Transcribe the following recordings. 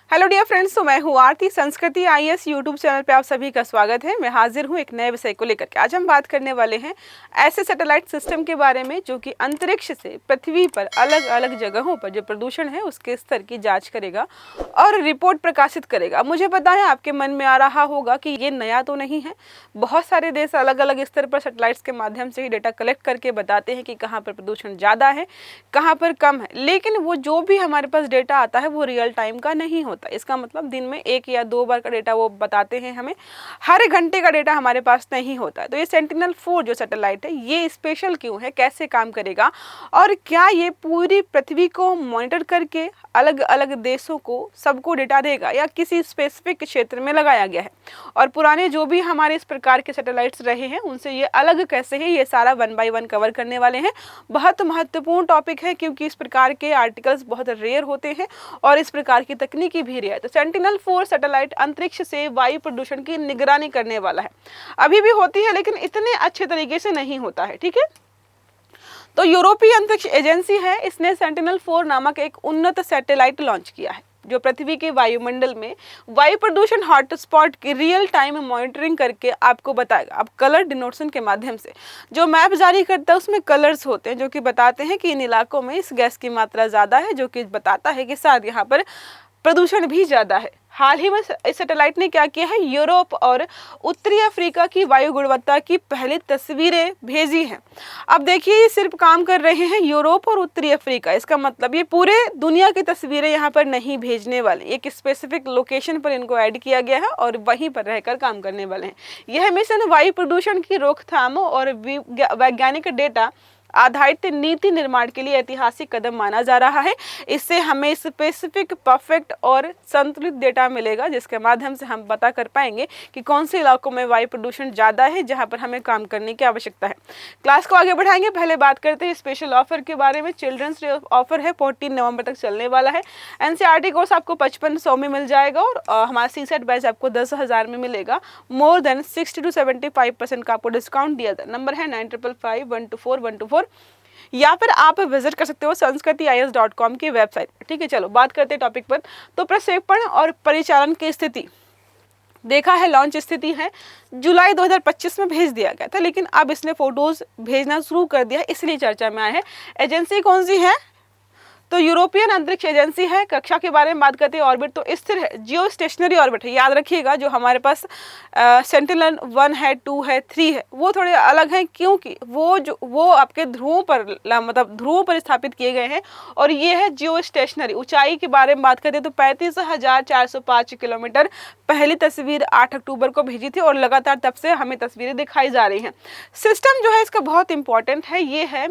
Hello dear friends, तो मैं हूँ आरती। संस्कृति आईएएस यूट्यूब चैनल पे आप सभी का स्वागत है। मैं हाजिर हूँ एक नए विषय को लेकर के। आज हम बात करने वाले हैं ऐसे सैटेलाइट सिस्टम के बारे में जो कि अंतरिक्ष से पृथ्वी पर अलग अलग जगहों पर जो प्रदूषण है उसके स्तर की जांच करेगा और रिपोर्ट प्रकाशित करेगा। मुझे पता है आपके मन में आ रहा होगा कि ये नया तो नहीं है। बहुत सारे देश अलग अलग स्तर पर सैटेलाइट्स के माध्यम से ही डेटा कलेक्ट करके बताते हैं कि कहाँ पर प्रदूषण ज़्यादा है, कहाँ पर कम है, लेकिन वो जो भी हमारे पास डेटा आता है वो रियल टाइम का नहीं होता। इसका मतलब दिन में 1 या 2 बार का डेटा वो बताते हैं, हमें हर घंटे का डेटा हमारे पास नहीं होता है। तो ये सेंटिनल-4 जो सैटेलाइट है ये स्पेशल क्यों है, कैसे काम करेगा और क्या ये पूरी पृथ्वी को मॉनिटर करके अलग अलग देशों को सबको डेटा देगा या किसी स्पेसिफिक क्षेत्र में लगाया गया है, और पुराने जो भी हमारे इस प्रकार के सैटेलाइट्स रहे हैं उनसे ये अलग कैसे है, ये सारा 1 बाय 1 कवर करने वाले हैं। बहुत महत्वपूर्ण टॉपिक है क्योंकि इस प्रकार के आर्टिकल्स बहुत रेयर होते हैं और इस प्रकार की तकनीकी भी रेयर है। तो सेंटिनल-4 सैटेलाइट अंतरिक्ष से वायु प्रदूषण की निगरानी करने वाला है। अभी भी होती है लेकिन इतने अच्छे तरीके से नहीं होता है, ठीक है। तो यूरोपीय अंतरिक्ष एजेंसी है, इसने सेंटिनल-4 नामक एक उन्नत सैटेलाइट लॉन्च किया है जो पृथ्वी के वायुमंडल में वायु प्रदूषण हॉटस्पॉट की रियल टाइम मॉनिटरिंग करके आपको बताएगा। अब कलर डिनोशन के माध्यम से जो मैप जारी करता है उसमें कलर्स होते हैं जो कि बताते हैं कि इन इलाकों में इस गैस की मात्रा ज़्यादा है, जो कि बताता है कि शायद यहाँ पर प्रदूषण भी ज़्यादा है। हाल ही में इस सैटेलाइट ने क्या किया है, यूरोप और उत्तरी अफ्रीका की वायु गुणवत्ता की पहली तस्वीरें भेजी हैं। अब देखिए ये सिर्फ काम कर रहे हैं यूरोप और उत्तरी अफ्रीका, इसका मतलब ये पूरे दुनिया की तस्वीरें यहाँ पर नहीं भेजने वाले, एक स्पेसिफिक लोकेशन पर इनको ऐड किया गया है और वहीं पर रहकर काम करने वाले हैं। यह मिशन वायु प्रदूषण की रोकथाम और वैज्ञानिक डेटा आधारित नीति निर्माण के लिए ऐतिहासिक कदम माना जा रहा है। इससे हमें स्पेसिफिक, परफेक्ट और संतुलित डेटा मिलेगा जिसके माध्यम से हम पता कर पाएंगे कि कौन से इलाकों में वायु प्रदूषण ज़्यादा है जहां पर हमें काम करने की आवश्यकता है। क्लास को आगे बढ़ाएंगे, पहले बात करते हैं स्पेशल ऑफर के बारे में। चिल्ड्रंस डे ऑफर है, 14 नवंबर तक चलने वाला है। एनसीईआरटी कोर्स आपको 5500 में मिल जाएगा और हमारा सीसेट बैच आपको 10,000 में मिलेगा। मोर देन 60 to 75% का आपको डिस्काउंट दिया जाए। नंबर है 9555124124, या फिर आप विजिट कर सकते हो sanskritis.com की वेबसाइट, ठीक है। चलो बात करते हैं टॉपिक पर। तो प्रक्षेपण और परिचालन की स्थिति देखा है, लॉन्च स्थिति है जुलाई 2025 में भेज दिया गया था, लेकिन अब इसने फोटोज भेजना शुरू कर दिया है, इसलिए चर्चा में आया है। एजेंसी कौन सी है, तो यूरोपियन अंतरिक्ष एजेंसी है। कक्षा के बारे में बात करते हैं, ऑर्बिट तो स्थिर है, जियो स्टेशनरी ऑर्बिट है। याद रखिएगा जो हमारे पास सेंटिनल-1 है, 2 है, 3 है, वो थोड़े अलग हैं क्योंकि वो आपके ध्रुवों पर मतलब ध्रुवों पर स्थापित किए गए हैं, और ये है जियो स्टेशनरी। ऊंचाई के बारे में बात करते हैं तो 35,405 किलोमीटर। पहली तस्वीर 8 अक्टूबर को भेजी थी और लगातार तब से हमें तस्वीरें दिखाई जा रही हैं। सिस्टम जो है इसका बहुत इंपॉर्टेंट है, ये है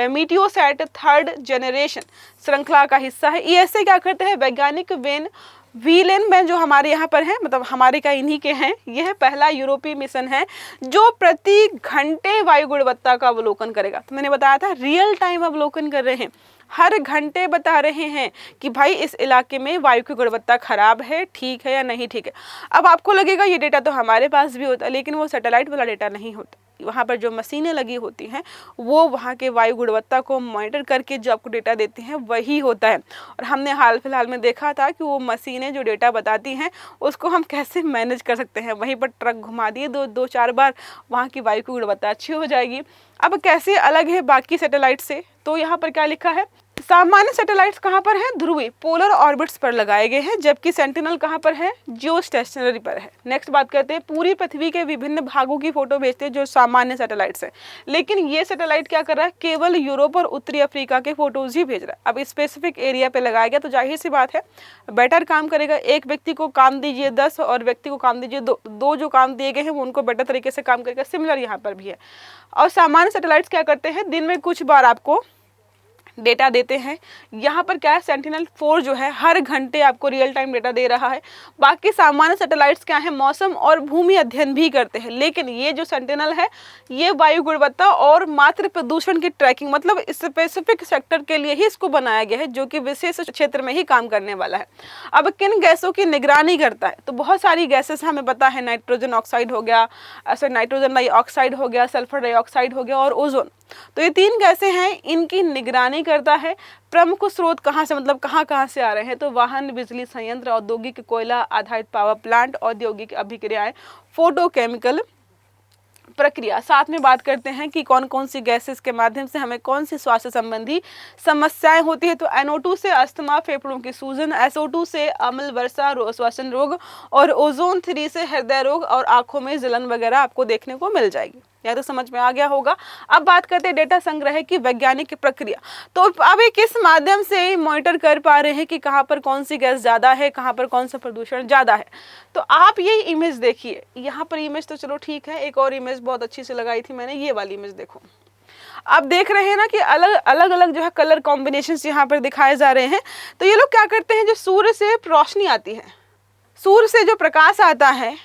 मीटियोसैट 3rd जनरेशन श्रृंखला का हिस्सा है। ये ऐसे क्या करते हैं, वैज्ञानिक वेन व्हीलेन में जो हमारे यहाँ पर हैं, मतलब हमारे का इन्हीं के हैं। यह पहला यूरोपीय मिशन है जो प्रति घंटे वायु गुणवत्ता का अवलोकन करेगा। तो मैंने बताया था रियल टाइम अवलोकन कर रहे हैं, हर घंटे बता रहे हैं कि भाई इस इलाके में वायु की गुणवत्ता खराब है, ठीक है या नहीं ठीक है। अब आपको लगेगा ये डेटा तो हमारे पास भी होता है, लेकिन वो सैटेलाइट वाला डेटा नहीं होता। वहाँ पर जो मशीनें लगी होती हैं वो वहाँ के वायु गुणवत्ता को मॉनिटर करके जो आपको डेटा देती हैं वही होता है। और हमने हाल फिलहाल में देखा था कि वो मशीनें जो डेटा बताती हैं उसको हम कैसे मैनेज कर सकते हैं। वहीं पर ट्रक घुमा दिए 2-4 बार, वहाँ की वायु की गुणवत्ता अच्छी हो जाएगी। अब कैसे अलग है बाकी सैटेलाइट से, तो यहाँ पर क्या लिखा है, सामान्य सैटेलाइट्स कहाँ पर हैं, ध्रुवीय पोलर ऑर्बिट्स पर लगाए गए हैं, जबकि सेंटिनल कहाँ पर है, जियो स्टेशनरी पर है। नेक्स्ट बात करते हैं, पूरी पृथ्वी के विभिन्न भागों की फोटो भेजते हैं जो सामान्य सैटेलाइट्स हैं, लेकिन ये सैटेलाइट क्या कर रहा है, केवल यूरोप और उत्तरी अफ्रीका के फोटोज ही भेज रहा है। अब स्पेसिफिक एरिया पे लगाया गया तो जाहिर सी बात है बेटर काम करेगा। एक व्यक्ति को काम दीजिए 10 और व्यक्ति को काम दीजिए 2 जो काम दिए गए हैं वो उनको बेटर तरीके से काम करेगा। सिमिलर यहाँ पर भी है। और सामान्य सैटेलाइट्स क्या करते हैं, दिन में कुछ बार आपको डेटा देते हैं। यहाँ पर क्या है, सेंटिनल-4 जो है हर घंटे आपको रियल टाइम डेटा दे रहा है। बाकी सामान्य सैटेलाइट्स क्या है, मौसम और भूमि अध्ययन भी करते हैं, लेकिन ये जो सेंटिनल है ये वायु गुणवत्ता और मात्र प्रदूषण की ट्रैकिंग, मतलब स्पेसिफिक सेक्टर के लिए ही इसको बनाया गया है जो कि विशेष क्षेत्र में ही काम करने वाला है। अब किन गैसों की निगरानी करता है, तो बहुत सारी गैसेस हमें पता है, नाइट्रोजन ऑक्साइड हो गया, नाइट्रोजन डाइऑक्साइड हो गया, सल्फर डाइऑक्साइड हो गया और ओजोन। तो ये 3 गैसें हैं, इनकी निगरानी करता है। प्रमुख स्रोत कहाँ से, मतलब कहाँ कहाँ से आ रहे हैं, तो वाहन, बिजली संयंत्र, औद्योगिक कोयला आधारित पावर प्लांट, औद्योगिक अभिक्रियाएं, फोटोकेमिकल प्रक्रिया। साथ में बात करते हैं कि कौन कौन सी गैसेस के माध्यम से हमें कौन सी स्वास्थ्य संबंधी समस्याएं होती है। तो NO2 से अस्थमा, फेफड़ों की सूजन, SO2 से अम्ल वर्षा, श्वसन रोग, और ओजोन 3 से हृदय रोग और आंखों में जलन वगैरह आपको देखने को मिल जाएगी। या तो समझ में आ गया होगा। अब बात करते हैं डेटा संग्रह की वैज्ञानिक प्रक्रिया। तो अब ये किस माध्यम से मॉनिटर कर पा रहे हैं कि कहाँ पर कौन सी गैस ज़्यादा है, कहाँ पर कौन सा प्रदूषण ज़्यादा है। तो आप ये इमेज देखिए, यहाँ पर इमेज तो चलो ठीक है, एक और इमेज बहुत अच्छी से लगाई थी मैंने, ये वाली इमेज देखो। आप देख रहे हैं ना कि अलग अलग जो है कलर कॉम्बिनेशंस यहाँ पर दिखाए जा रहे हैं। तो ये लोग क्या करते हैं, जो सूर्य से रोशनी आती है, सूर्य से जो प्रकाश आता है,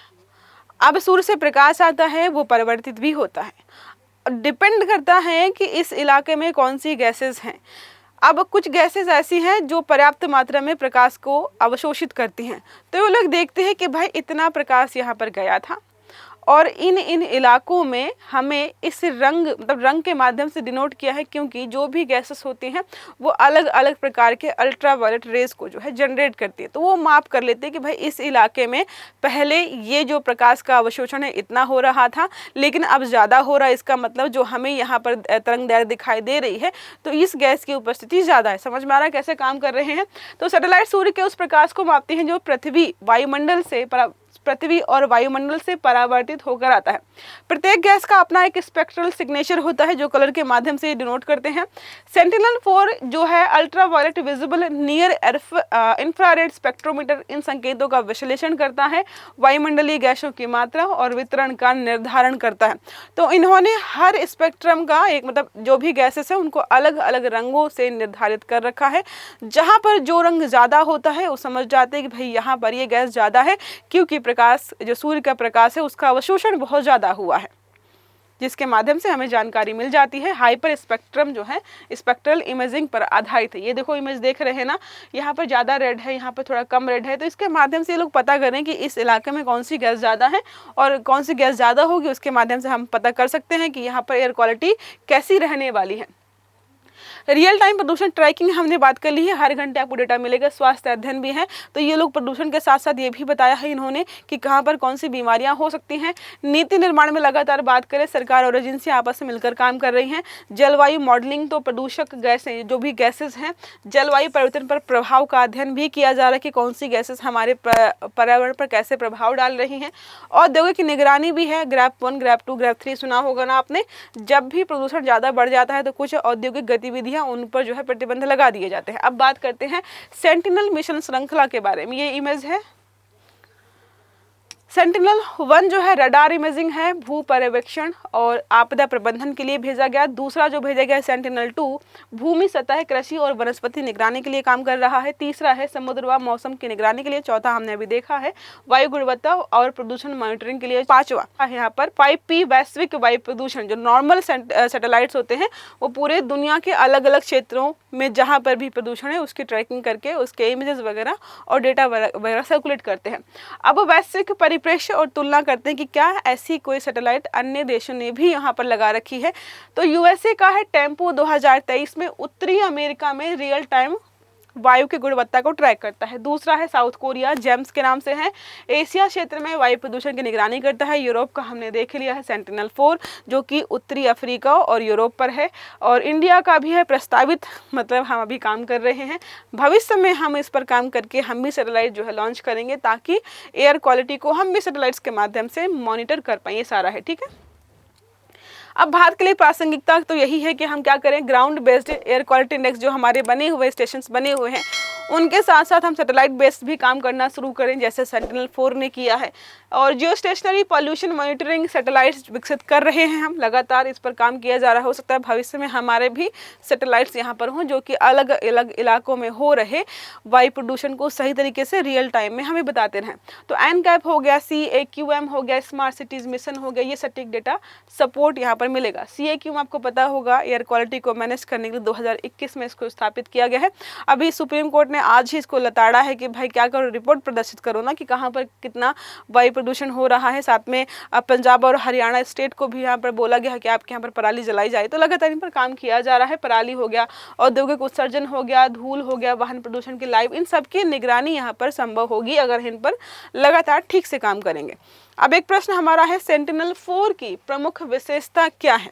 अब सूर्य से प्रकाश आता है वो परिवर्तित भी होता है। डिपेंड करता है कि इस इलाके में कौन सी गैसेस हैं। अब कुछ गैसेस ऐसी हैं जो पर्याप्त मात्रा में प्रकाश को अवशोषित करती हैं। तो वो लोग देखते हैं कि भाई इतना प्रकाश यहाँ पर गया था, और इन इलाकों में हमें इस रंग, मतलब रंग के माध्यम से डिनोट किया है, क्योंकि जो भी गैसेस होती हैं वो अलग अलग प्रकार के अल्ट्रावायलेट रेज को जो है जनरेट करती है। तो वो माप कर लेते हैं कि भाई इस इलाके में पहले ये जो प्रकाश का अवशोषण है इतना हो रहा था, लेकिन अब ज़्यादा हो रहा है। इसका मतलब जो हमें यहाँ पर तरंग दैर्घ्य दिखाई दे रही है, तो इस गैस की उपस्थिति ज़्यादा है। समझ में आ रहा है कैसे काम कर रहे हैं। तो सैटेलाइट सूर्य के उस प्रकाश को मापते हैं जो पृथ्वी और वायुमंडल से परावर्तित होकर आता है। प्रत्येक गैस का अपना एक स्पेक्ट्रल सिग्नेचर होता है जो कलर के माध्यम से डिनोट करते हैं। सेंटिनल-4 जो है ultraviolet visible near infrared spectrometer इन संकेतों का विश्लेषण करता है, वायुमंडलीय गैसों की मात्रा और वितरण का निर्धारण करता है। तो इन्होंने हर स्पेक्ट्रम का एक, मतलब जो भी गैसेस है उनको अलग अलग रंगों से निर्धारित कर रखा है। जहाँ पर जो रंग ज़्यादा होता है वो समझ जाते हैं कि भाई यहाँ पर ये गैस ज़्यादा है, क्योंकि प्रकाश, जो सूर्य का प्रकाश है उसका अवशोषण बहुत ज़्यादा हुआ है, जिसके माध्यम से हमें जानकारी मिल जाती है। हाइपर स्पेक्ट्रम जो है स्पेक्ट्रल इमेजिंग पर आधारित है। ये देखो इमेज देख रहे हैं ना, यहाँ पर ज़्यादा रेड है, यहाँ पर थोड़ा कम रेड है। तो इसके माध्यम से ये लोग पता करें कि इस इलाके में कौन सी गैस ज़्यादा है और कौन सी गैस ज़्यादा होगी, उसके माध्यम से हम पता कर सकते हैं कि यहाँ पर एयर क्वालिटी कैसी रहने वाली है। रियल टाइम प्रदूषण ट्रैकिंग हमने बात कर ली है, हर घंटे आपको डेटा मिलेगा। स्वास्थ्य अध्ययन भी है, तो ये लोग प्रदूषण के साथ साथ ये भी बताया है इन्होंने कि कहाँ पर कौन सी बीमारियां हो सकती हैं। नीति निर्माण में लगातार बात करें, सरकार और एजेंसी आपस में मिलकर काम कर रही हैं। जलवायु मॉडलिंग, तो प्रदूषक गैसें, जो भी गैसेस हैं, जलवायु परिवर्तन पर प्रभाव का अध्ययन भी किया जा रहा है कि कौन सी गैसेस हमारे पर्यावरण पर कैसे प्रभाव डाल रही हैं। औद्योगिक निगरानी भी है, ग्रैप 1, ग्रैप 2, ग्रैप 3 सुना होगा ना आपने। जब भी प्रदूषण ज़्यादा बढ़ जाता है तो कुछ औद्योगिक गतिविधियाँ उन पर जो है प्रतिबंध लगा दिए जाते हैं। अब बात करते हैं सेंटिनल मिशन श्रृंखला के बारे में। ये इमेज है सेंटिनल-1 जो है रडार इमेजिंग है, भू पर्यवेक्षण और आपदा प्रबंधन के लिए भेजा गया। दूसरा जो भेजा गया सेंटिनल-2 भूमि सतह, कृषि और वनस्पति निगरानी के लिए काम कर रहा है। तीसरा है समुद्र व मौसम की निगरानी के लिए। चौथा हमने अभी देखा है वायु गुणवत्ता और प्रदूषण मॉनिटरिंग के लिए। पांचवा है यहाँ पर 5P वैश्विक वायु प्रदूषण। जो नॉर्मल सैटेलाइट्स होते हैं वो पूरे दुनिया के अलग अलग क्षेत्रों में जहाँ पर भी प्रदूषण है उसकी ट्रैकिंग करके उसके इमेजेस वगैरह और डेटा वगैरह सर्कुलेट करते हैं। अब वैश्विक परिप्रेक्ष्य और तुलना करते हैं कि क्या ऐसी कोई सैटेलाइट अन्य देशों ने भी यहाँ पर लगा रखी है। तो यूएसए का है टेम्पो 2023 में उत्तरी अमेरिका में रियल टाइम वायु की गुणवत्ता को ट्रैक करता है। दूसरा है साउथ कोरिया, जेम्स के नाम से है, एशिया क्षेत्र में वायु प्रदूषण की निगरानी करता है। यूरोप का हमने देख लिया है सेंटिनल-4 जो कि उत्तरी अफ्रीका और यूरोप पर है। और इंडिया का भी है प्रस्तावित, मतलब हम अभी काम कर रहे हैं। भविष्य में हम इस पर काम करके हम भी सैटेलाइट जो है लॉन्च करेंगे ताकि एयर क्वालिटी को हम भी सैटेलाइट्स के माध्यम से मॉनिटर कर पाएँ। ये सारा है, ठीक है। अब भारत के लिए प्रासंगिकता तो यही है कि हम क्या करें, ground based air quality index जो हमारे बने हुए स्टेशंस बने हुए हैं उनके साथ साथ हम सैटेलाइट बेस्ड भी काम करना शुरू करें, जैसे सेंटिनल-4 ने किया है। और जियो स्टेशनरी पॉल्यूशन मॉनिटरिंग सैटेलाइट्स विकसित कर रहे हैं हम, लगातार इस पर काम किया जा रहा है। हो सकता है भविष्य में हमारे भी सैटेलाइट्स यहाँ पर हों जो कि अलग अलग इलाकों में हो रहे वायु प्रदूषण को सही तरीके से रियल टाइम में हमें बताते रहें। तो NCAP हो गया, CAQM हो गया, स्मार्ट सिटीज़ मिशन हो गया, ये सटीक डेटा सपोर्ट यहाँ पर मिलेगा। CAQM आपको पता होगा एयर क्वालिटी को मैनेज करने के लिए 2021 में इसको स्थापित किया गया है। अभी सुप्रीम कोर्ट ने आज ही इसको लताड़ा है कि भाई क्या करो, रिपोर्ट प्रदर्शित करो ना कि कहाँ पर कितना वायु प्रदूषण हो रहा है। साथ में पंजाब और हरियाणा स्टेट को भी यहाँ पर बोला गया है कि आपके यहाँ पर पराली जलाई जाए। तो लगातार इन पर काम किया जा रहा है। पराली हो गया, औद्योगिक उत्सर्जन हो गया, धूल हो गया, वाहन प्रदूषण की लाइव, इन सब की निगरानी यहाँ पर संभव होगी अगर इन पर लगातार ठीक से काम करेंगे। अब एक प्रश्न हमारा है, सेंटिनल-4 की प्रमुख विशेषता क्या है?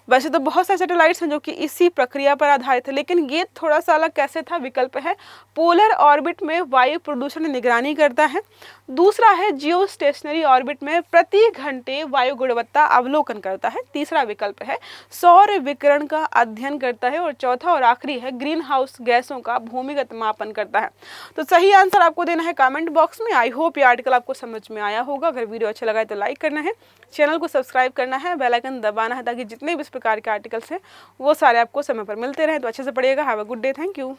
वैसे तो बहुत सारे सैटेलाइट्स हैं जो कि इसी प्रक्रिया पर आधारित है, लेकिन ये थोड़ा सा अलग कैसे था, विकल्प है पोलर ऑर्बिट में वायु प्रदूषण निगरानी करता है, दूसरा है जियो स्टेशनरी ऑर्बिट में प्रति घंटे वायु गुणवत्ता अवलोकन करता है, तीसरा विकल्प है सौर विकिरण का अध्ययन करता है, और चौथा और आखिरी है ग्रीन हाउस गैसों का भूमिगत मापन करता है। तो सही आंसर आपको देना है कमेंट बॉक्स में। आई होप ये आर्टिकल आपको समझ में आया होगा। अगर वीडियो अच्छा लगा है तो लाइक करना है, चैनल को सब्सक्राइब करना है, बेल आइकन दबाना है ताकि जितने भी इस प्रकार के आर्टिकल्स हैं वो सारे आपको समय पर मिलते रहें। तो अच्छे से पढ़िएगा। Have a good day. Thank you.